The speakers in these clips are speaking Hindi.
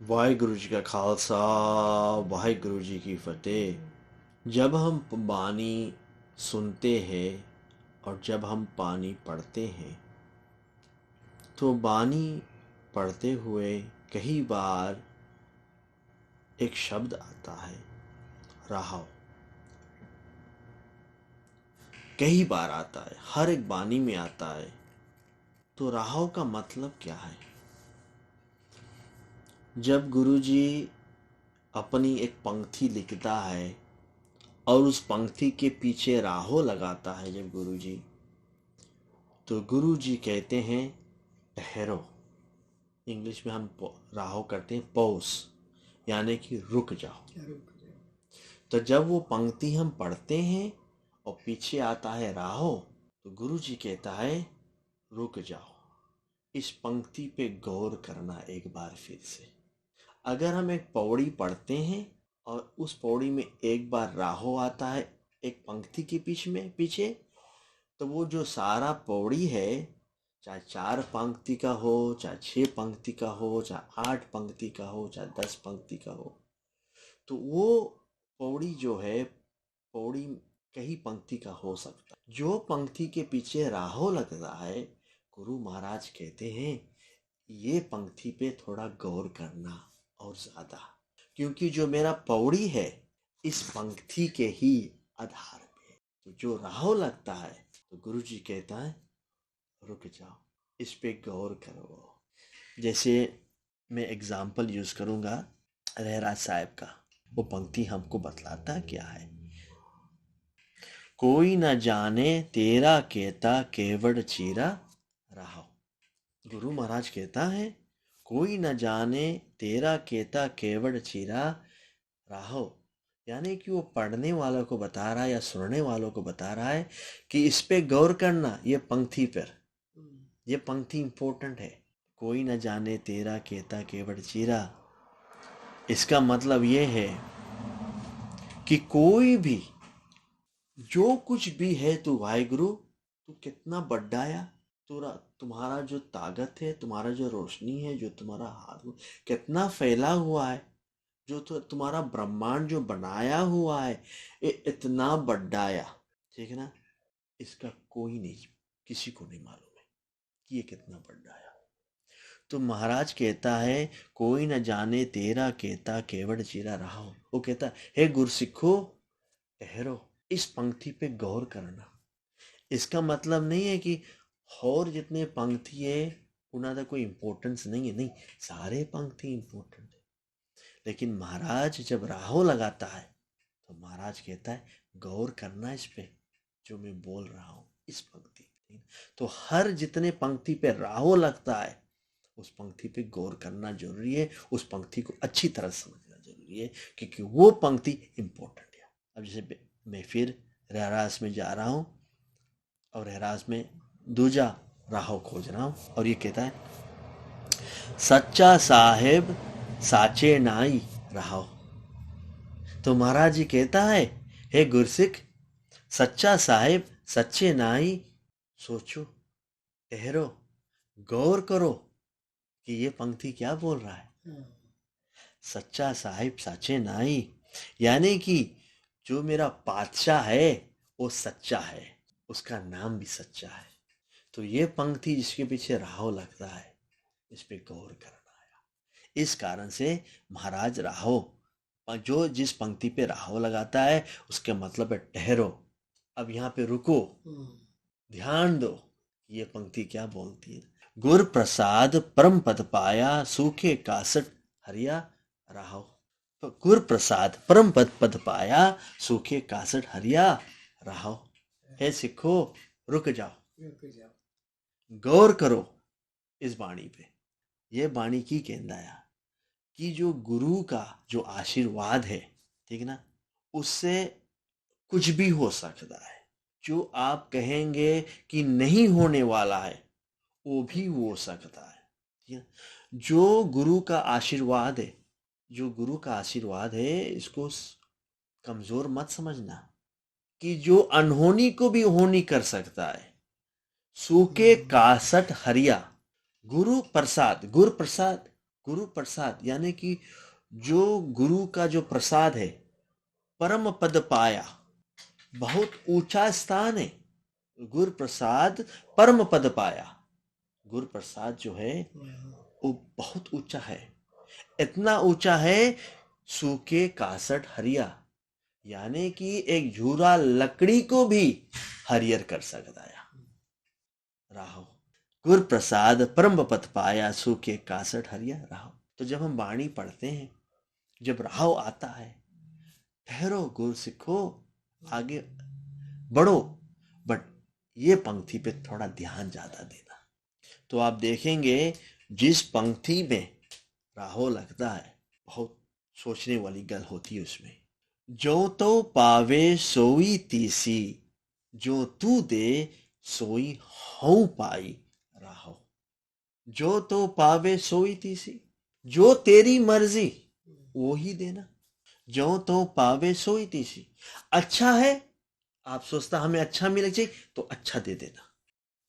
वाहिगुरु जी का खालसा, वाहिगुरु जी की फतेह। जब हम बानी सुनते हैं और जब हम पानी पढ़ते हैं तो बानी पढ़ते हुए कई बार एक शब्द आता है, राहव। कई बार आता है, हर एक बानी में आता है। तो राहव का मतलब क्या है? जब गुरुजी अपनी एक पंक्ति लिखता है और उस पंक्ति के पीछे राहो लगाता है जब गुरुजी, तो गुरुजी कहते हैं ठहरो। इंग्लिश में हम राहो करते हैं पॉज, यानी कि रुक जाओ। तो जब वो पंक्ति हम पढ़ते हैं और पीछे आता है राहो, तो गुरुजी कहता है रुक जाओ, इस पंक्ति पे गौर करना एक बार फिर से। अगर हम एक पौड़ी पढ़ते हैं और उस पौड़ी में एक बार राहो आता है एक पंक्ति के पीछे, तो वो जो सारा पौड़ी है, चाहे 4 पंक्ति का हो, चाहे 6 पंक्ति का हो, चाहे 8 पंक्ति का हो, चाहे 10 पंक्ति का हो, तो वो पौड़ी जो है, पौड़ी कई पंक्ति का हो सकता है। जो पंक्ति के पीछे राहो लगता है, गुरु महाराज कहते हैं ये पंक्ति पे थोड़ा गौर करना और ज्यादा, क्योंकि जो मेरा पौड़ी है इस पंक्ति के ही आधार पे। तो जो राहो लगता है तो गुरु जी कहता है रुक जाओ, इस पे गौर करो। जैसे मैं एग्जाम्पल यूज करूंगा रहराज साहब का, वो पंक्ति हमको बतलाता क्या है। कोई न जाने तेरा कहता केवड़ चीरा राहो। गुरु महाराज कहता है कोई न जाने तेरा कहता केवड़ चीरा राहो, यानी कि वो पढ़ने वालों को बता रहा है या सुनने वालों को बता रहा है कि इस पे गौर करना, ये पंक्ति पर, ये पंक्ति इंपॉर्टेंट है। कोई न जाने तेरा कहता केवड़ चीरा, इसका मतलब ये है कि कोई भी जो कुछ भी है तू वाहिगुरु, तू कितना बड्डाया, तुम्हारा जो ताकत है, तुम्हारा जो रोशनी है, जो तुम्हारा हाथ कितना फैला हुआ है, जो तो तुम्हारा ब्रह्मांड जो बनाया हुआ है, ये इतना बड्डाया, ठीक है ना। इसका कोई नहीं, किसी को नहीं मालूम है कि ये कितना बड्डाया। तो महाराज कहता है कोई न जाने तेरा कहता केवड़ चीरा रहा हो। वो कहता है हे गुरसिखो ठहरो, इस पंक्ति पे गौर करना। इसका मतलब नहीं है कि और जितने पंक्ति है उनका कोई इंपॉर्टेंस नहीं है, नहीं, सारे पंक्ति इंपॉर्टेंट है। लेकिन महाराज जब राहो लगाता है तो महाराज कहता है गौर करना इस पे जो मैं बोल रहा हूं, इस पंक्ति। तो हर जितने पंक्ति पे राहो लगता है उस पंक्ति पे गौर करना जरूरी है, उस पंक्ति को अच्छी तरह समझना जरूरी है, क्योंकि वो पंक्ति इंपॉर्टेंट है। अब जैसे मैं फिर रहरास में जा रहा हूं और रहरास में दूजा राहो खोज रहा हूं और ये कहता है सच्चा साहेब साचे नाई राहो। तो महाराज जी कहता है हे गुरसिख, सच्चा साहेब सच्चे नाई, सोचो, ठहरो, गौर करो कि ये पंक्ति क्या बोल रहा है। सच्चा साहिब साचे नाई, यानी कि जो मेरा बादशाह है वो सच्चा है, उसका नाम भी सच्चा है। तो ये पंक्ति जिसके पीछे राहो लगता है, इस पे गौर करना आया। इस कारण से महाराज राहो, जो जिस पंक्ति पे राहो लगाता है उसके मतलब है ठहरो, अब यहाँ पे रुको, ध्यान दो ये पंक्ति क्या बोलती है। गुर प्रसाद परम पद पाया सूखे कासट हरिया राहो। तो गुर प्रसाद परम पद पाया सूखे कासट हरिया राहो। हे सिखो रुक जाओ, गौर करो इस बाणी पे। ये बाणी की कहना है कि जो गुरु का जो आशीर्वाद है, ठीक है ना, उससे कुछ भी हो सकता है। जो आप कहेंगे कि नहीं होने वाला है वो भी हो सकता है, ठीक है। जो गुरु का आशीर्वाद है, जो गुरु का आशीर्वाद है, इसको कमजोर मत समझना, कि जो अनहोनी को भी होनी कर सकता है। सूखे कासट हरिया, गुरु प्रसाद, गुरु प्रसाद गुरु प्रसाद यानी कि जो गुरु का जो प्रसाद है, परम पद पाया, बहुत ऊंचा स्थान है। गुरु प्रसाद परम पद पाया, गुरु प्रसाद जो है वो बहुत ऊंचा है। इतना ऊंचा है सूखे कासट हरिया, यानी कि एक झूरा लकड़ी को भी हरियर कर सकता है। राहो गुर प्रसाद परम पद पाया, सूखे कासट हरिया राहो। तो जब हम वाणी पढ़ते हैं, जब राहो आता है, ठहरो गुर सिखो, आगे बढ़ो, बट ये पंक्ति पे थोड़ा ध्यान ज्यादा देना। तो आप देखेंगे जिस पंक्ति में राहो लगता है, बहुत सोचने वाली गल होती है उसमें। जो तो पावे सोई तीसी, जो तू दे सोई हूं पाई राहो। जो तो पावे सोई तीसी, जो तेरी मर्जी वो ही देना। जो तो पावे सोई तीसी, अच्छा है, आप सोचता हमें अच्छा मिले चाहिए तो अच्छा दे देना,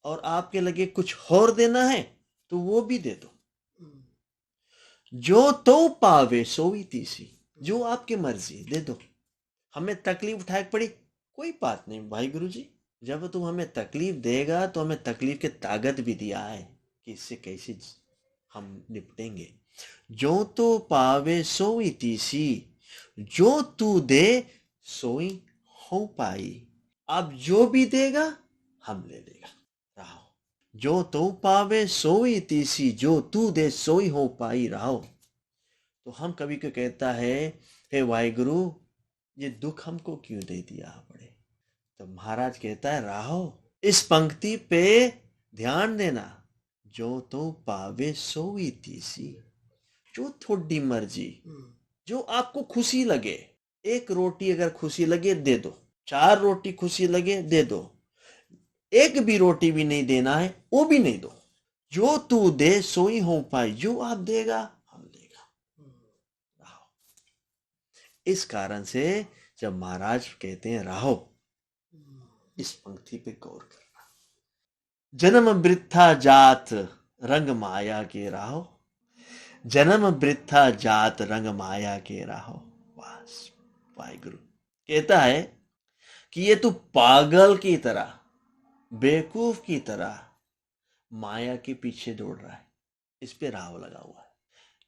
और आपके लगे कुछ और देना है तो वो भी दे दो। जो तो पावे सोई तीसी, जो आपकी मर्जी दे दो। हमें तकलीफ उठाए पड़ी, कोई बात नहीं भाई गुरु जी, जब तुम हमें तकलीफ देगा तो हमें तकलीफ की ताकत भी दिया है कि इससे कैसे हम निपटेंगे। जो तो पावे सोई तीसी, जो तू दे सोई हो पाई। अब जो भी देगा हम ले लेगा। राहो जो तो पावे सोई तीसी, जो तू दे सोई हो पाई राहो। तो हम कभी को कहता है, हे वाहिगुरु ये दुख हमको क्यों दे दिया पड़े। तो महाराज कहता है राहो इस पंक्ति पे ध्यान देना। जो तो पावे सोई तीसी, जो थोड़ी मर्जी, जो आपको खुशी लगे। एक रोटी अगर खुशी लगे दे दो, 4 रोटी खुशी लगे दे दो, एक भी रोटी भी नहीं देना है वो भी नहीं दो। जो तू दे सोई हो पाई, जो आप देगा हम देगा। इस कारण से जब महाराज कहते हैं राहो, इस पंक्ति पे गौर करना। जन्म वृथा जात रंग माया के राहो, जन्म वृथा जात रंग माया के राहो। बस वाहिगुरु कहता है कि ये तू पागल की तरह, बेवकूफ की तरह माया के पीछे दौड़ रहा है। इस पे राव लगा हुआ है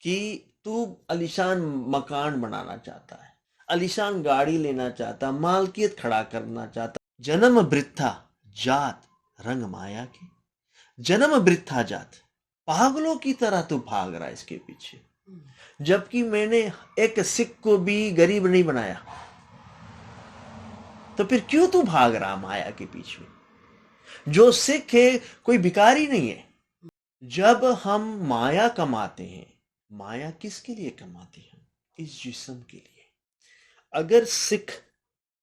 कि तू आलीशान मकान बनाना चाहता है, आलीशान गाड़ी लेना चाहता, मालकियत खड़ा करना चाहता। जन्म वृथा जात रंग माया की, जन्म वृथा जात, पागलों की तरह तू भाग रहा है इसके पीछे, जबकि मैंने एक सिख को भी गरीब नहीं बनाया। तो फिर क्यों तू भाग रहा माया के पीछे। जो सिख है कोई भिखारी नहीं है। जब हम माया कमाते हैं, माया किसके लिए कमाते हैं, इस जिस्म के लिए। अगर सिख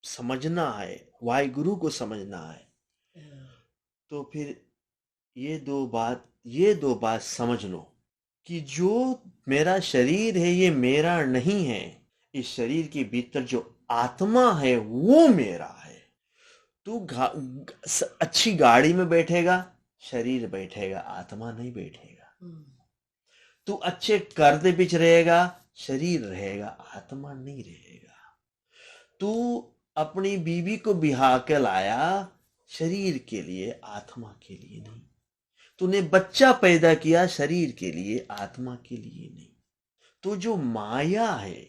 समझना है, वाहिगुरु को समझना है, तो फिर ये दो बात समझ लो कि जो मेरा शरीर है ये मेरा नहीं है। इस शरीर के भीतर जो आत्मा है वो मेरा है। तू अच्छी गाड़ी में बैठेगा, शरीर बैठेगा, आत्मा नहीं बैठेगा। तू अच्छे कर्ज बिच रहेगा, शरीर रहेगा, आत्मा नहीं रहेगा। तू अपनी बीवी को बिहा के लाया शरीर के लिए, आत्मा के लिए नहीं। तूने बच्चा पैदा किया शरीर के लिए, आत्मा के लिए नहीं। तो जो माया है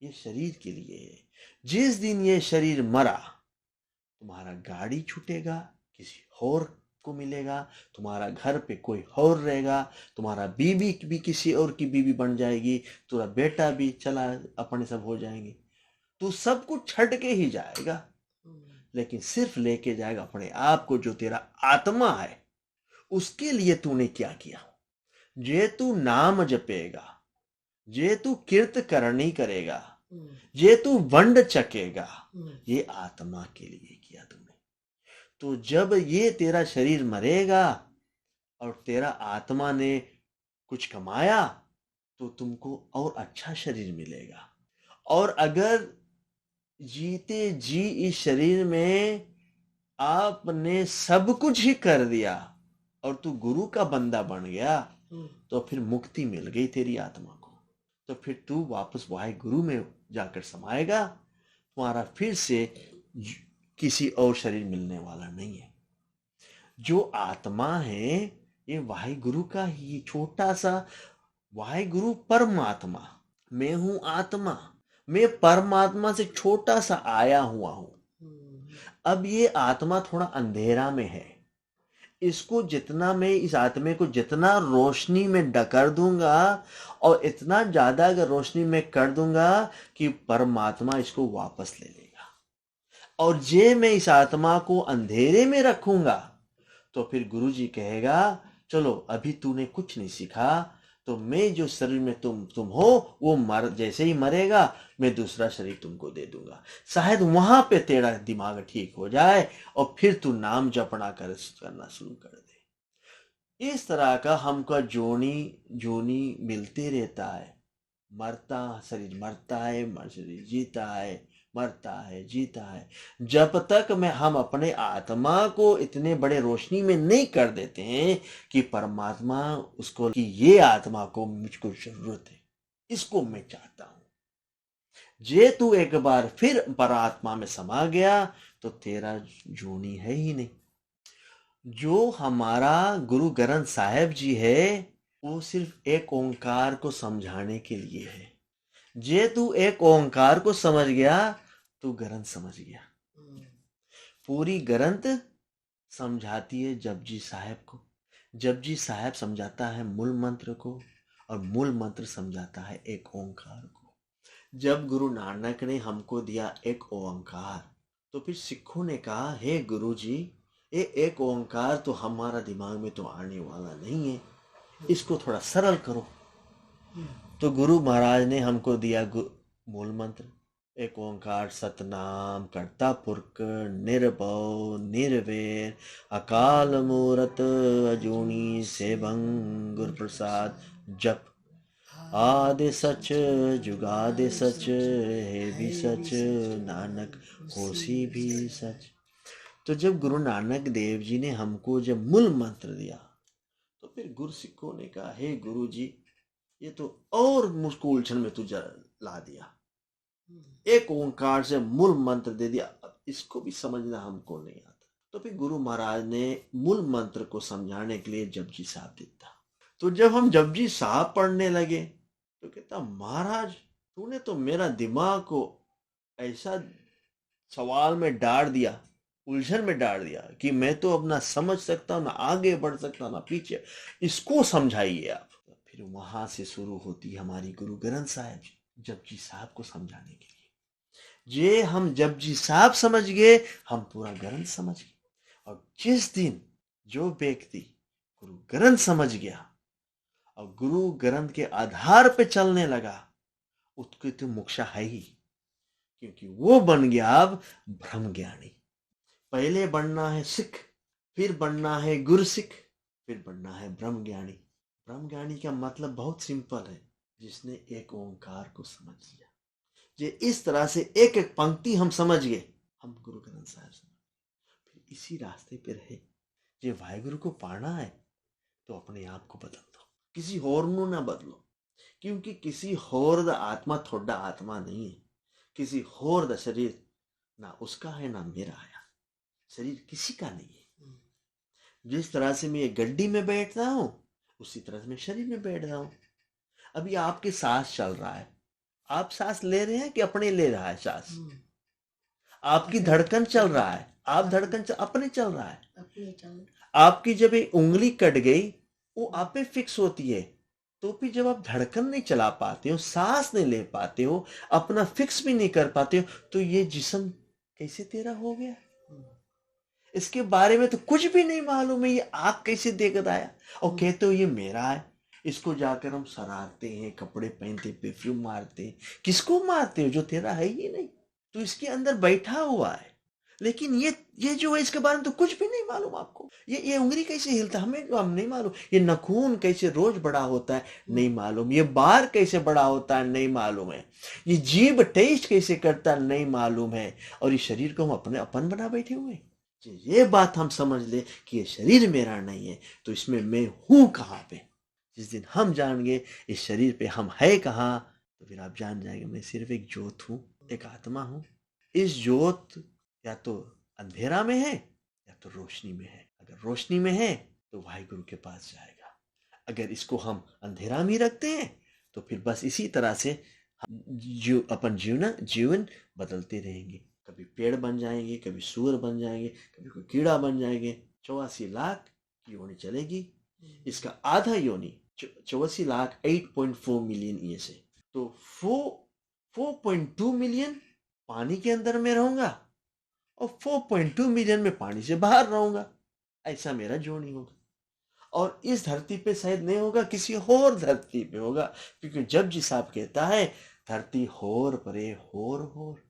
ये शरीर के लिए है। जिस दिन ये शरीर मरा, तुम्हारा गाड़ी छूटेगा, किसी और को मिलेगा, तुम्हारा घर पे कोई और रहेगा, तुम्हारा बीवी भी किसी और की बीवी बन जाएगी, तुम्हारा बेटा भी चला, अपने सब हो जाएंगे। तू सब कुछ छड़ के ही जाएगा, लेकिन सिर्फ लेके जाएगा अपने आप को, जो तेरा आत्मा है। उसके लिए तूने क्या किया। जे तू नाम जपेगा, जे तू कीर्त करनी करेगा, जे तू वंड चकेगा, ये आत्मा के लिए किया तूने। तो जब ये तेरा शरीर मरेगा और तेरा आत्मा ने कुछ कमाया, तो तुमको और अच्छा शरीर मिलेगा। और अगर जीते जी इस शरीर में आपने सब कुछ ही कर दिया और तू गुरु का बंदा बन गया, तो फिर मुक्ति मिल गई तेरी आत्मा को। तो फिर तू वापस वाहे गुरु में जाकर समाएगा, तुम्हारा फिर से किसी और शरीर मिलने वाला नहीं है। जो आत्मा है ये वाहे गुरु का ही छोटा सा, वाहे गुरु परमात्मा, मैं हूं आत्मा, मैं परमात्मा से छोटा सा आया हुआ हूं। अब ये आत्मा थोड़ा अंधेरा में है, इसको जितना मैं इस आत्मे को जितना रोशनी में कर दूंगा और इतना ज्यादा अगर रोशनी में कर दूंगा कि परमात्मा इसको वापस ले लेगा। और जे मैं इस आत्मा को अंधेरे में रखूंगा तो फिर गुरु जी कहेगा चलो अभी तूने कुछ नहीं सीखा, तो मैं जो शरीर में तुम हो वो जैसे ही मरेगा मैं दूसरा शरीर तुमको दे दूंगा। शायद वहां पे तेरा दिमाग ठीक हो जाए और फिर तू नाम जपना करना शुरू कर दे। इस तरह का हमको जोनी जोनी मिलते रहता है। मरता शरीर मरता है, शरीर जीता है, मरता है जीता है। जब तक मैं हम अपने आत्मा को इतने बड़े रोशनी में नहीं कर देते हैं कि परमात्मा उसको कि ये आत्मा को मुझको जरूरत है, इसको मैं चाहता हूं। जे तू एक बार फिर परात्मा में समा गया तो तेरा जोनी है ही नहीं। जो हमारा गुरु ग्रंथ साहिब जी है वो सिर्फ एक ओंकार को समझाने के लिए है। जे तू एक ओंकार को समझ गया तू ग्रंथ समझ गया। पूरी ग्रंथ समझाती है जपजी साहब को, जपजी साहब समझाता है मूल मंत्र को और मूल मंत्र समझाता है एक ओंकार को। जब गुरु नानक ने हमको दिया एक ओंकार तो फिर सिखों ने कहा हे गुरु जी ये एक ओंकार तो हमारा दिमाग में तो आने वाला नहीं है, इसको थोड़ा सरल करो। तो गुरु महाराज ने हमको दिया मूल मंत्र एक ओंकार सतनाम करता पुरख निर्भव निर्वैर अकाल मूरत अजूनी सेवं गुर प्रसाद जप आदि सच जुगादि सच है भी सच नानक होसी भी सच। तो जब गुरु नानक देव जी ने हमको जब मूल मंत्र दिया तो फिर गुरु सिखों ने कहा हे गुरु जी ये तो और मुझको उलझन में तू ला दिया, एक ओंकार से मूल मंत्र दे दिया, अब इसको भी समझना हमको नहीं आता। तो फिर गुरु महाराज ने मूल मंत्र को समझाने के लिए जपजी साहब दिया। तो जब हम जपजी साहब पढ़ने लगे तो कहता महाराज तूने तो मेरा दिमाग को ऐसा सवाल में डाल दिया, उलझन में डाल दिया कि मैं तो अब ना समझ सकता ना आगे बढ़ सकता ना पीछे, इसको समझाइए आप। फिर वहां से शुरू होती हमारी गुरु ग्रंथ साहिब जपजी साहब को समझाने के लिए। जे हम जपजी साहब समझ गए हम पूरा ग्रंथ समझ गए। और जिस दिन जो व्यक्ति गुरु ग्रंथ समझ गया और गुरु ग्रंथ के आधार पे चलने लगा उसकी तो मोक्ष है ही, क्योंकि वो बन गया अब ब्रह्म ज्ञानी। पहले बनना है सिख, फिर बनना है गुरु सिख, फिर बनना है ब्रह्म ज्ञानी। ब्रह्म ज्ञानी का मतलब बहुत सिंपल है, जिसने एक ओंकार को समझ लिया। जे इस तरह से एक एक पंक्ति हम समझ गए हम गुरु ग्रंथ साहिब समझ, फिर इसी रास्ते पे रहे। जे वाहिगुरु को पाना है तो अपने आप को बदल दो, किसी होर नु ना बदलो, क्योंकि किसी होर दा आत्मा थोड़ा आत्मा नहीं है, किसी होर दा शरीर ना उसका है ना मेरा है, शरीर किसी का नहीं है। जिस तरह से मैं ये गड्डी में बैठता हूं उसी तरह से मैं शरीर में बैठ रहा हूं। अभी आपकी सांस चल रहा है, आप सांस ले रहे हैं कि अपने ले रहा है सांस? आपकी धड़कन चल रहा है, आप धड़कन अपने चल रहा है। आपकी जब एक उंगली कट गई वो आप पे फिक्स होती है, तो फिर जब आप धड़कन नहीं चला पाते हो, सांस नहीं ले पाते हो, अपना फिक्स भी नहीं कर पाते हो, तो ये जिस्म कैसे तेरा हो गया? इसके बारे में तो कुछ भी नहीं मालूम है, ये आप कैसे देखकर आया और कहते हो ये मेरा है। इसको जाकर हम सराहते हैं, कपड़े पहनते, परफ्यूम मारते। किसको मारते हो? जो तेरा है ही नहीं, तो इसके अंदर बैठा हुआ है। लेकिन ये जो है इसके बारे में तो कुछ भी नहीं मालूम आपको। ये उंगली कैसे हिलता है हम नहीं मालूम, ये नाखून कैसे रोज बड़ा होता है नहीं मालूम, ये बार कैसे बड़ा होता है नहीं मालूम है, ये जीभ टेस्ट कैसे करता है नहीं मालूम है, और इस शरीर को हम अपने अपन बना बैठे हुए हैं। ये बात हम समझ ले कि ये शरीर मेरा नहीं है तो इसमें मैं हूं कहां पे। जिस दिन हम जानेंगे इस शरीर पे हम है कहाँ, तो फिर आप जान जाएंगे मैं सिर्फ एक ज्योत हूँ, एक आत्मा हूँ। इस ज्योत या तो अंधेरा में है या तो रोशनी में है। अगर रोशनी में है तो वाहिगुरु के पास जाएगा। अगर इसको हम अंधेरा में रखते हैं तो फिर बस इसी तरह से अपन जीवन बदलते रहेंगे। कभी पेड़ बन जाएंगे, कभी सूअर बन जाएंगे, कभी कोई कीड़ा बन जाएंगे। 84 लाख की योनि चलेगी। इसका आधा योनि 84 लाख 8.4 मिलियन ये से, तो 4.2 मिलियन पानी के अंदर में रहूंगा और 4.2 मिलियन में पानी से बाहर रहूंगा। ऐसा मेरा जोनी होगा। और इस धरती पे शायद नहीं होगा, किसी और धरती पे होगा, क्योंकि जपजी साहब कहता है धरती होर परे होर होर।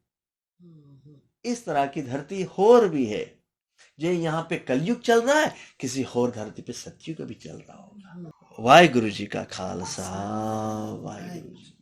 इस तरह की धरती होर भी है। ये यहाँ पे कलयुग चल रहा है, किसी और धरती पे सतयुग भी चल रहा होगा। वाहिगुरु जी का खालसा, वाहिगुरु जी।